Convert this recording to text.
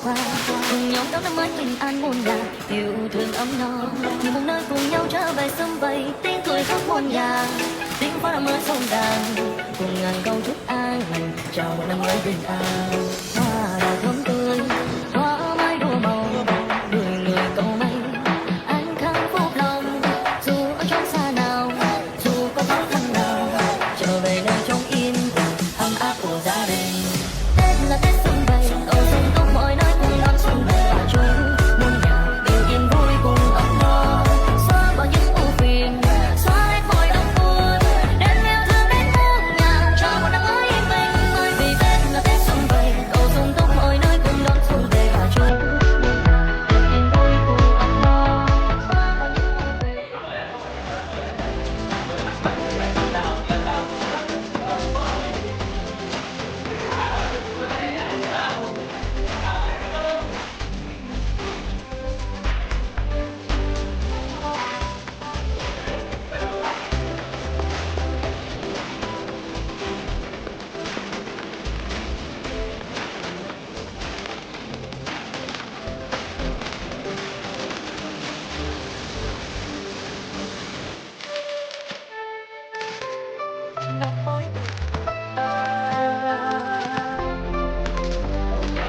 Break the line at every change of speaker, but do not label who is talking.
qua. Cùng nhau đón năm mới bình an muôn nhà, yêu thương ấm no, như một nơi cùng nhau trở về sum vầy, tiếng cười khắp muôn nhà, tiếng pháo đã mới rộn ràng, cùng ngàn câu chúc an lành chào một năm mới bình an.